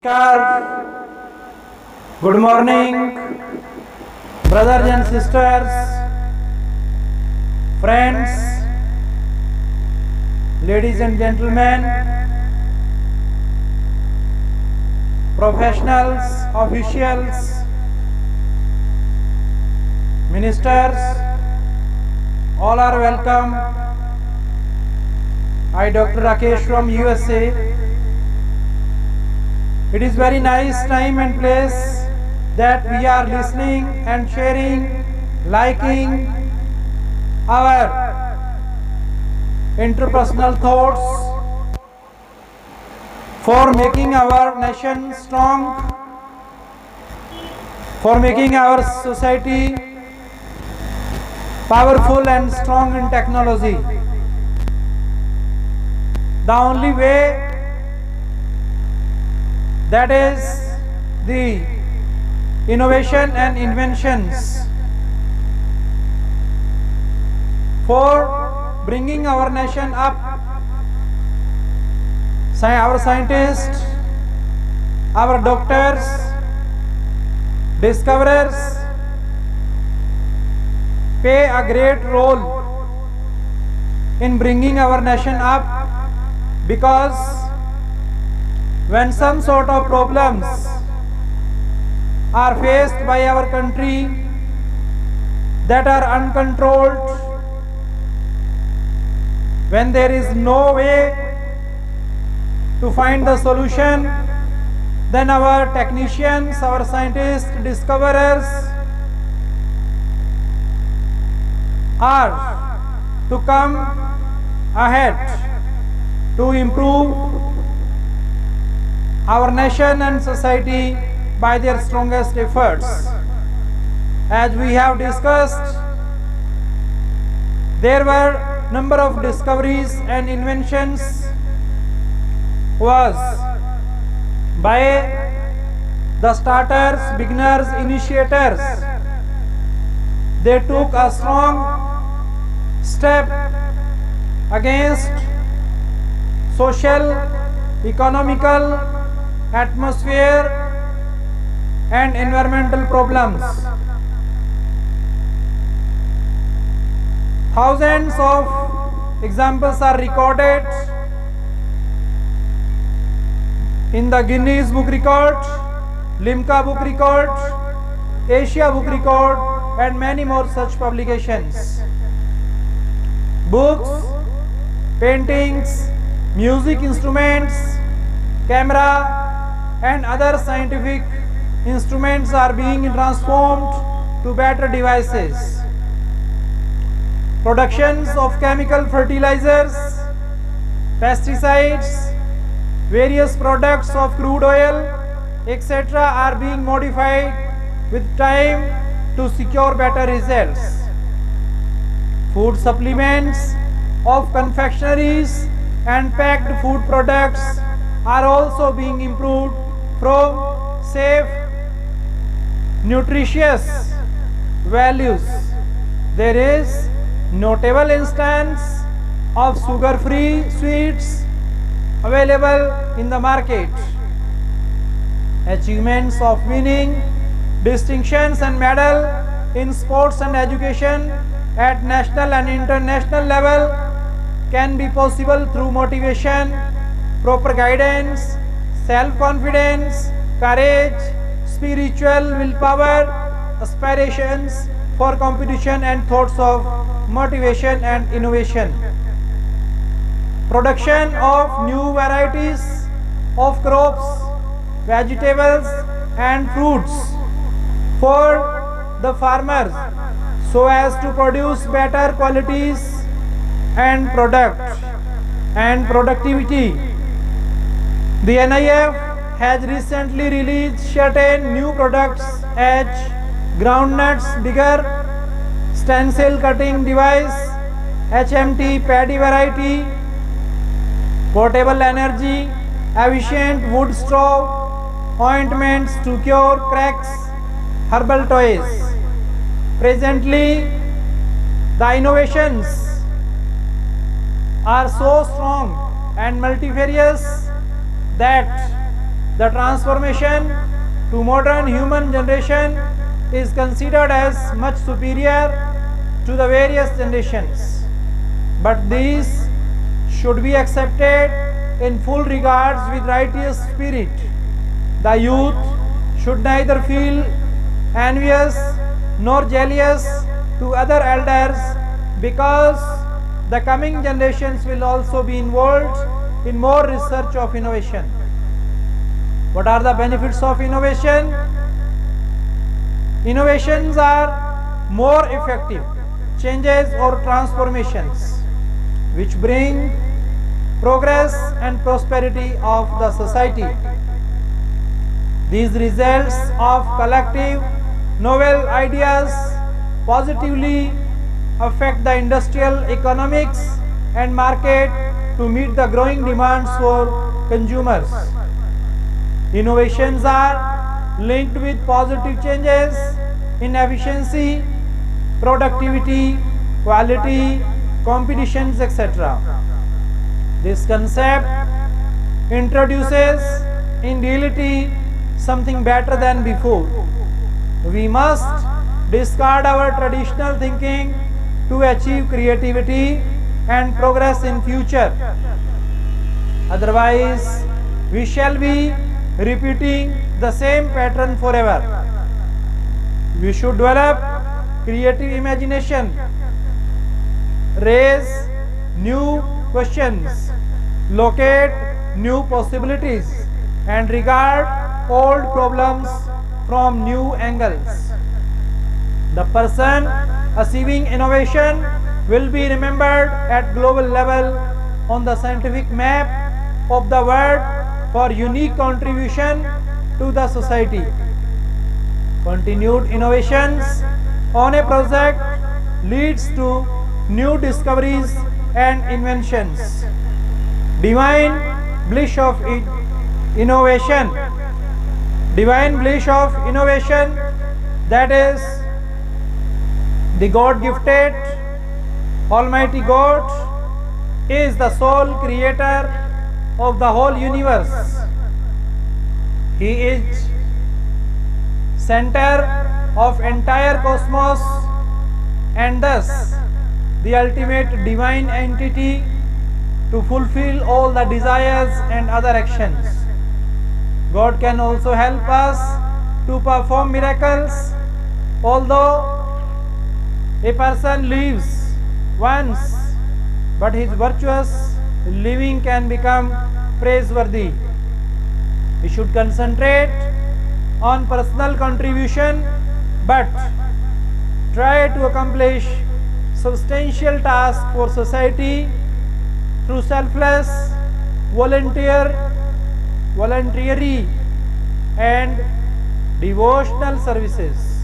Namaskar. Good morning, brothers and sisters, friends, ladies and gentlemen, professionals, officials, ministers, all are welcome. I, Dr. Rakesh from USA. It is very nice time and place that we are listening and sharing, liking our interpersonal thoughts for making our nation strong, for making our society powerful and strong in technology. The only way that is the innovation and inventions for bringing our nation up. Our scientists, our doctors, discoverers play a great role in bringing our nation up, because when some sort of problems are faced by our country that are uncontrolled, when there is no way to find the solution, then our technicians, our scientists, discoverers are to come ahead to improve our nation and society by their strongest efforts. As we have discussed, there were number of discoveries and inventions was by the starters, beginners, initiators. They took a strong step against social, economical, atmosphere and environmental problems. Thousands of examples are recorded in the Guinness Book Record, Limca Book Record, Asia Book Record, and many more such publications. Books, paintings, music instruments, camera and other scientific instruments are being transformed to better devices. Productions of chemical fertilizers, pesticides, various products of crude oil, etc. are being modified with time to secure better results. Food supplements of confectionaries and packed food products are also being improved from safe, nutritious values. There is notable instance of sugar-free sweets available in the market. Achievements of winning distinctions and medal in sports and education at national and international level can be possible through motivation, proper guidance, self-confidence, courage, spiritual willpower, aspirations for competition and thoughts of motivation and innovation. Production of new varieties of crops, vegetables and fruits for the farmers so as to produce better qualities and product and productivity. The NIF has recently released certain new products as groundnuts digger, stencil cutting device, HMT paddy variety, portable energy, efficient wood straw, ointments to cure cracks, herbal toys. Presently, the innovations are so strong and multifarious that The transformation to modern human generation is considered as much superior to the various generations. But these should be accepted in full regards with righteous spirit. The youth should neither feel envious nor jealous to other elders, because the coming generations will also be involved in more research of innovation. What are the benefits of innovation? Innovations are more effective changes or transformations which bring progress and prosperity of the society. These results of collective novel ideas positively affect the industrial economics and market to meet the growing demands for consumers. Innovations are linked with positive changes in efficiency, productivity, quality, competitions, etc. This concept introduces in reality something better than before. We must discard our traditional thinking to achieve creativity and progress in future. Otherwise, we shall be repeating the same pattern forever. We should develop creative imagination, raise new questions, locate new possibilities, and regard old problems from new angles. The person achieving innovation will be remembered at global level on the scientific map of the world for unique contribution to the society. Continued innovations on a project leads to new discoveries and inventions. Divine bliss of innovation. Divine bliss of innovation, that is, the God-gifted Almighty God is the sole creator of the whole universe. He is center of entire cosmos and thus the ultimate divine entity to fulfill all the desires and other actions. God can also help us to perform miracles. Although a person lives once, but his virtuous living can become praiseworthy. We should concentrate on personal contribution, but try to accomplish substantial tasks for society through selfless, voluntary and devotional services.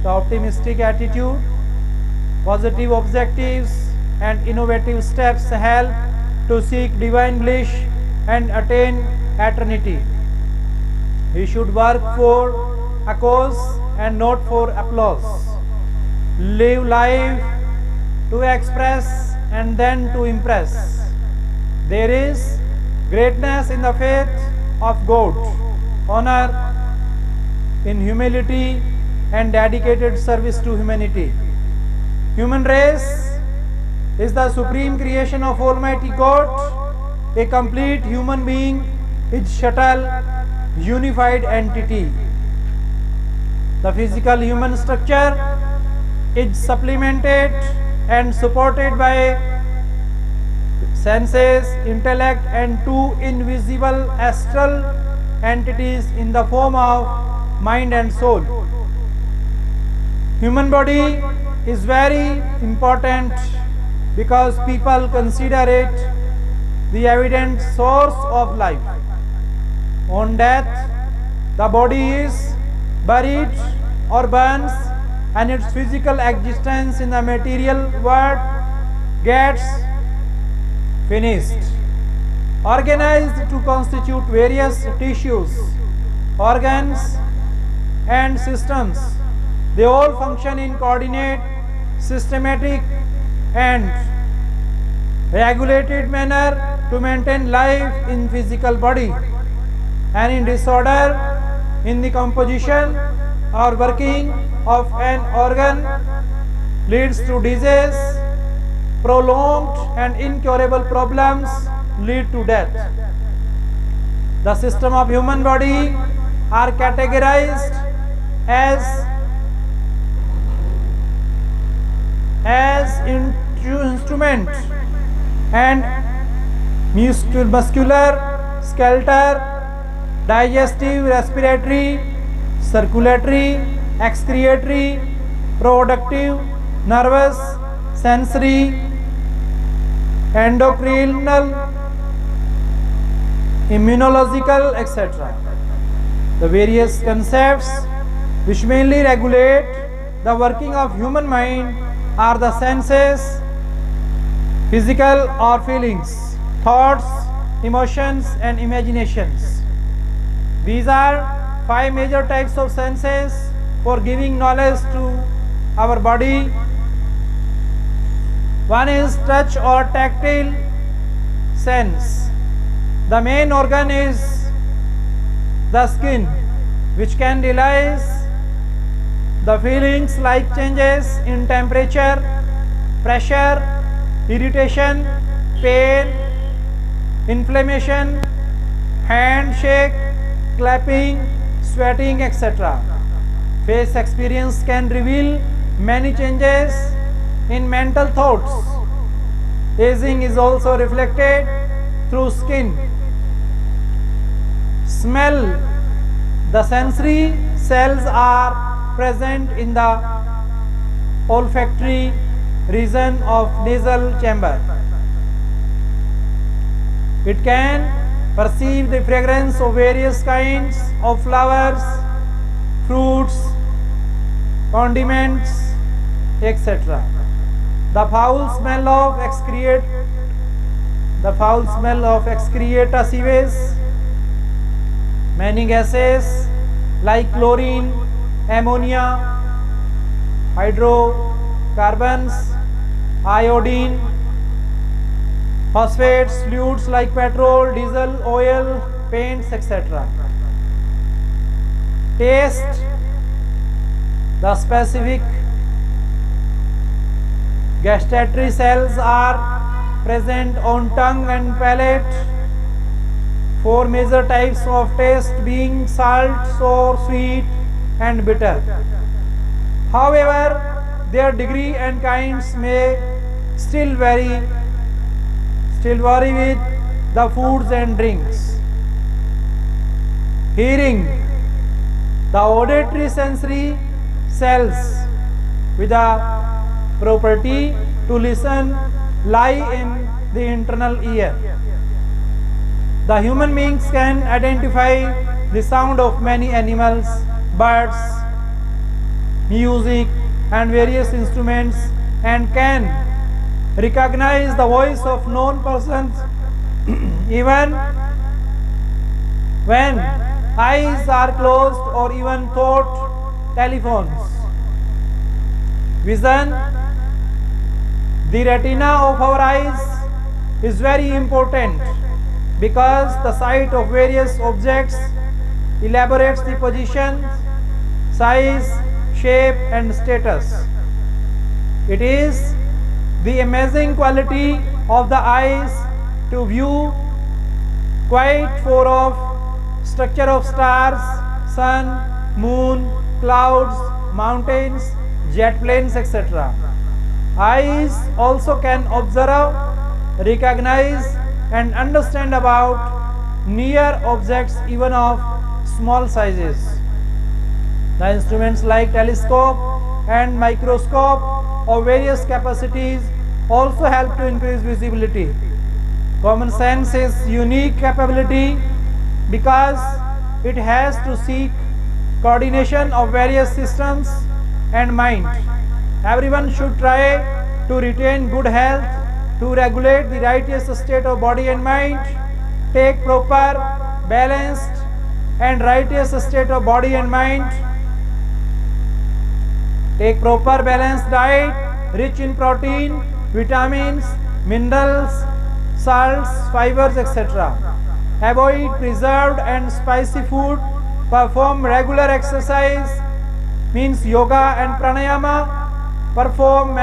The optimistic attitude, positive objectives and innovative steps help to seek divine bliss and attain eternity. We should work for a cause and not for applause. Live life to express and then to impress. There is greatness in the faith of God, honor in humility and dedicated service to humanity. Human race is the supreme creation of Almighty God. A complete human being is subtle, unified entity. The physical human structure is supplemented and supported by senses, intellect and two invisible astral entities in the form of mind and soul. Human body is very important because people consider it the evident source of life. On death, the body is buried or burns and its physical existence in the material world gets finished. Organized to constitute various tissues, organs and systems, they all function in coordinate, systematic and regulated manner to maintain life in physical body. Any disorder in the composition or working of an organ leads to disease. Prolonged and incurable problems lead to death. The system of human body are categorized as instrument and muscular, skeletal, digestive, respiratory, circulatory, excretory, productive, nervous, sensory, endocrinal, immunological, etc. The various concepts which mainly regulate the working of human mind are the senses, physical or feelings, thoughts, emotions and imaginations. These are 5 major types of senses for giving knowledge to our body. One is touch or tactile sense. The main organ is the skin, which can realize the feelings like changes in temperature, pressure, irritation, pain, inflammation, handshake, clapping, sweating, etc. Face experience can reveal many changes in mental thoughts. Aging is also reflected through skin. Smell. The sensory cells are present in the olfactory region of nasal chamber. It can perceive the fragrance of various kinds of flowers, fruits, condiments, etc. The foul smell of excreta sewage, many gases like chlorine, ammonia, hydrocarbons, iodine, phosphates, fluids like petrol, diesel, oil, paints, etc. Taste. The specific gustatory cells are present on tongue and palate. 4 major types of taste being salt, sour, sweet and bitter. However, their degree and kinds may still vary with the foods and drinks. Hearing. The auditory sensory cells with a property to listen lie in the internal ear. The human beings can identify the sound of many animals, birds, music and various instruments and can recognize the voice of known persons even when eyes are closed or even thought telephones. Vision. The retina of our eyes is very important because the sight of various objects elaborates the position, size, shape and status. It is the amazing quality of the eyes to view quite far off structure of stars, sun, moon, clouds, mountains, jet planes, etc. Eyes also can observe, recognize and understand about near objects even of small sizes. The instruments like telescope and microscope of various capacities also help to increase visibility. Common sense is unique capability because it has to seek coordination of various systems and mind. Everyone should try to retain good health, to regulate the righteous state of body and mind, take proper, balanced and righteous state of body and mind, take proper balanced diet rich in protein, vitamins, minerals, salts, fibers, etc. avoid preserved and spicy food, perform regular exercise, means yoga and pranayama, perform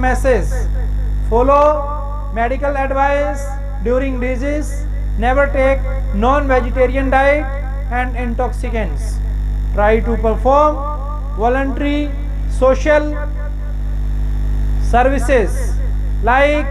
masses, follow medical advice during disease, never take non-vegetarian diet and intoxicants. Try to perform voluntary social services like